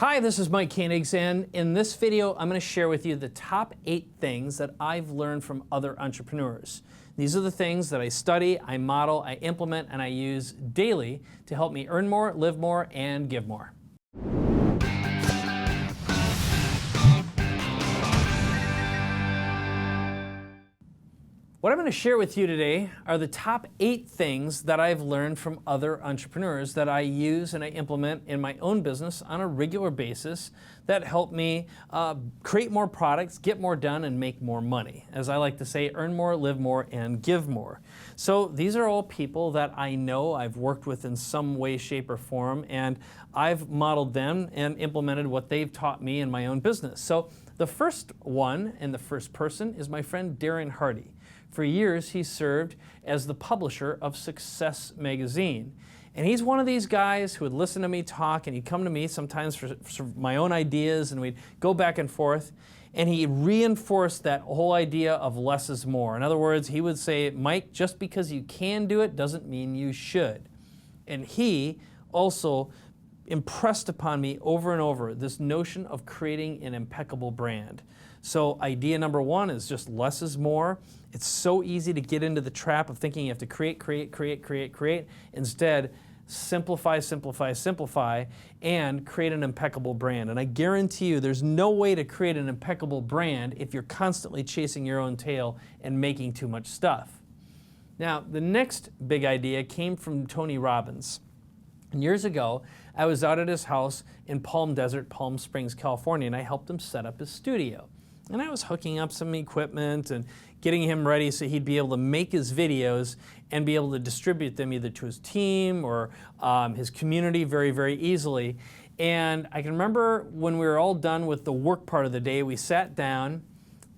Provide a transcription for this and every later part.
Hi, this is Mike Koenigs, and in this video, I'm going to share with you the top 8 things that I've learned from other entrepreneurs. These are the things that I study, I model, I implement, and I use daily to help me earn more, live more, and give more. What I'm going to share with you today are the top 8 things that I've learned from other entrepreneurs that I use and I implement in my own business on a regular basis that help me create more products, get more done, and make more money. As I like to say, earn more, live more, and give more. So these are all people that I know I've worked with in some way, shape, or form, and I've modeled them and implemented what they've taught me in my own business. So the first one and the first person is my friend Darren Hardy. For years, he served as the publisher of Success magazine. And he's one of these guys who would listen to me talk, and he'd come to me sometimes for my own ideas, and we'd go back and forth. And he reinforced that whole idea of less is more. In other words, he would say, Mike, just because you can do it doesn't mean you should. And he also impressed upon me over and over this notion of creating an impeccable brand. So idea number 1 is just less is more. It's so easy to get into the trap of thinking you have to create. Instead, simplify, and create an impeccable brand. And I guarantee you there's no way to create an impeccable brand if you're constantly chasing your own tail and making too much stuff. Now, the next big idea came from Tony Robbins. And years ago, I was out at his house in Palm Desert, Palm Springs, California, and I helped him set up his studio. And I was hooking up some equipment and getting him ready so he'd be able to make his videos and be able to distribute them either to his team or his community very, very easily. And I can remember when we were all done with the work part of the day, we sat down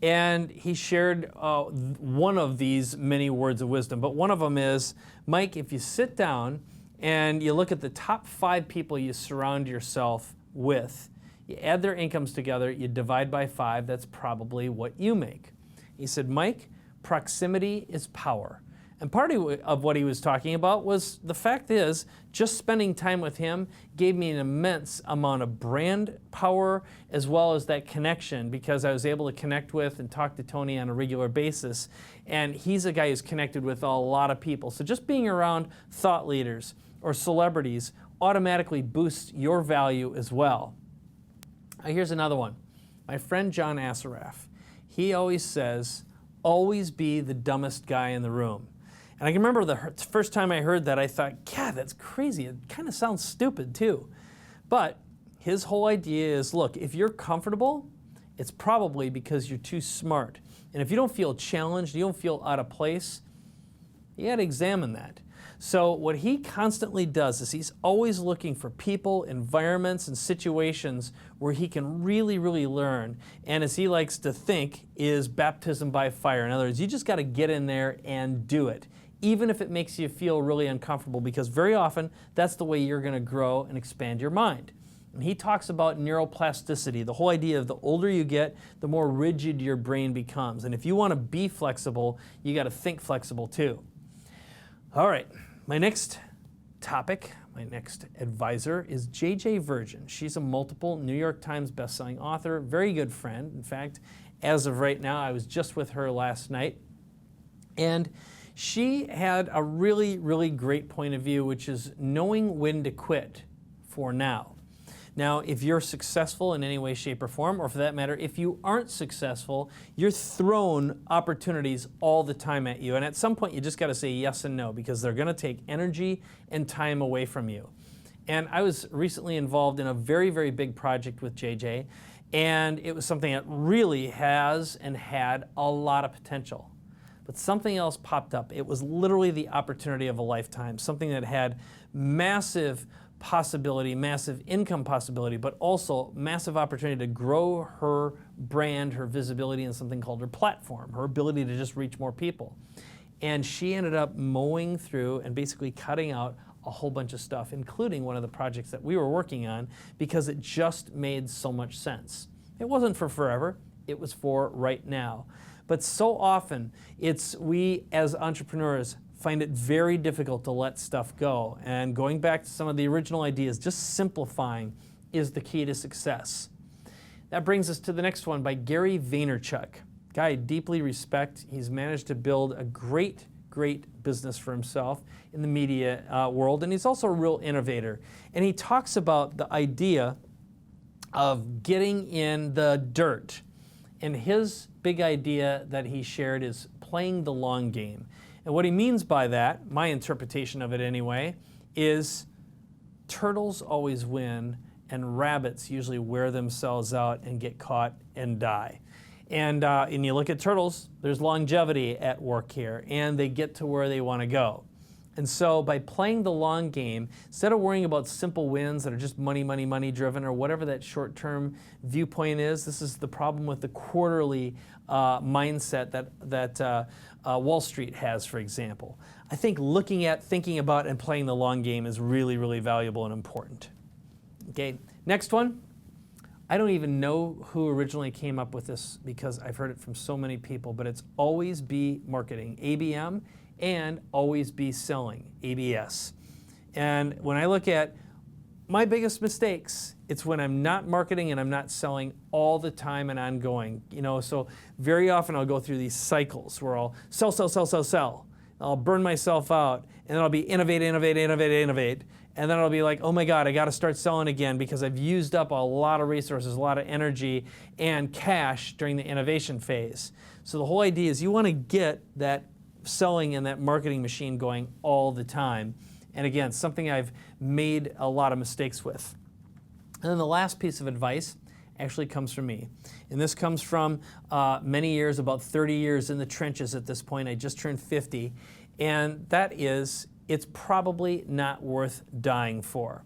and he shared one of these many words of wisdom. But one of them is, Mike, if you sit down and you look at the top 5 people you surround yourself with, you add their incomes together, you divide by 5, that's probably what you make. He said, Mike, proximity is power. And part of what he was talking about was the fact is, just spending time with him gave me an immense amount of brand power as well as that connection, because I was able to connect with and talk to Tony on a regular basis. And he's a guy who's connected with a lot of people. So just being around thought leaders or celebrities automatically boosts your value as well. Here's another one. My friend John Assaraf. He always says, always be the dumbest guy in the room. And I can remember the first time I heard that, I thought, God, that's crazy. It kind of sounds stupid too. But his whole idea is, look, if you're comfortable, it's probably because you're too smart. And if you don't feel challenged, you don't feel out of place, you got to examine that. So what he constantly does is he's always looking for people, environments, and situations where he can really, really learn. And as he likes to think, is baptism by fire. In other words, you just got to get in there and do it, even if it makes you feel really uncomfortable, because very often that's the way you're going to grow and expand your mind. And he talks about neuroplasticity, the whole idea of the older you get, the more rigid your brain becomes. And if you want to be flexible, you got to think flexible too. All right, my next topic, my next advisor is JJ Virgin. She's a multiple New York Times bestselling author, very good friend. In fact, as of right now, I was just with her last night. And she had a really, really great point of view, which is knowing when to quit for now. Now, if you're successful in any way, shape, or form, or for that matter, if you aren't successful, you're thrown opportunities all the time at you. And at some point, you just got to say yes and no, because they're going to take energy and time away from you. And I was recently involved in a very, very big project with JJ, and it was something that really has and had a lot of potential. But something else popped up. It was literally the opportunity of a lifetime, something that had massive possibility, massive income possibility, but also massive opportunity to grow her brand, her visibility in something called her platform, her ability to just reach more people. And she ended up mowing through and basically cutting out a whole bunch of stuff, including one of the projects that we were working on, because it just made so much sense. It wasn't for forever, it was for right now. But so often, we as entrepreneurs find it very difficult to let stuff go. And going back to some of the original ideas, just simplifying is the key to success. That brings us to the next one by Gary Vaynerchuk. Guy I deeply respect. He's managed to build a great business for himself in the media world, and he's also a real innovator. And he talks about the idea of getting in the dirt. And his big idea that he shared is playing the long game. And what he means by that, my interpretation of it anyway, is turtles always win and rabbits usually wear themselves out and get caught and die. And you look at turtles, there's longevity at work here, and they get to where they want to go. And so by playing the long game, instead of worrying about simple wins that are just money driven or whatever that short-term viewpoint is, this is the problem with the quarterly mindset that Wall Street has, for example. I think looking at, thinking about, and playing the long game is really valuable and important. Okay, next one. I don't even know who originally came up with this because I've heard it from so many people, but it's always be marketing, ABM, and always be selling, ABS. And when I look at my biggest mistakes, it's when I'm not marketing and I'm not selling all the time and ongoing. You know, so very often I'll go through these cycles where I'll sell. I'll burn myself out, and then I'll be innovate. And then I'll be like, oh my God, I got to start selling again because I've used up a lot of resources, a lot of energy and cash during the innovation phase. So the whole idea is you want to get that selling and that marketing machine going all the time. And again, something I've made a lot of mistakes with. And then the last piece of advice actually comes from me. And this comes from many years, about 30 years in the trenches at this point. I just turned 50. And that is, it's probably not worth dying for.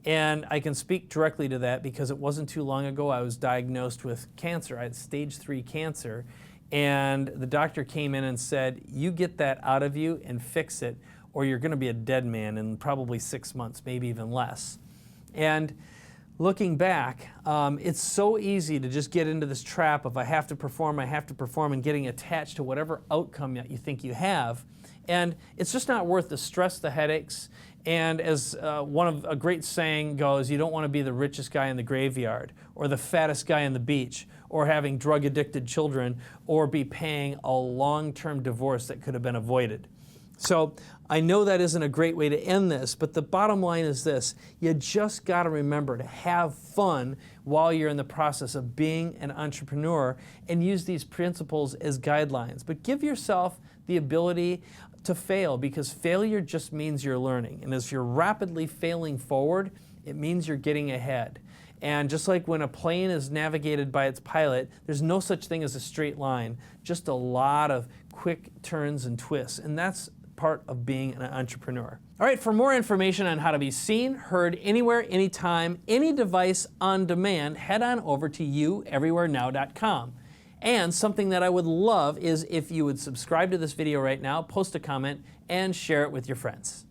And I can speak directly to that because it wasn't too long ago I was diagnosed with cancer. I had stage 3 cancer. And the doctor came in and said, you get that out of you and fix it, or you're going to be a dead man in probably 6 months, maybe even less. And looking back, it's so easy to just get into this trap of I have to perform, and getting attached to whatever outcome that you think you have. And it's just not worth the stress, the headaches. And as a great saying goes, you don't want to be the richest guy in the graveyard, or the fattest guy on the beach, or having drug-addicted children, or be paying a long-term divorce that could have been avoided. So I know that isn't a great way to end this, but the bottom line is this. You just got to remember to have fun while you're in the process of being an entrepreneur and use these principles as guidelines. But give yourself the ability to fail, because failure just means you're learning. And as you're rapidly failing forward, it means you're getting ahead. And just like when a plane is navigated by its pilot, there's no such thing as a straight line, just a lot of quick turns and twists. And that's part of being an entrepreneur. All right, for more information on how to be seen, heard anywhere, anytime, any device on demand, head on over to youeverywherenow.com. And something that I would love is if you would subscribe to this video right now, post a comment, and share it with your friends.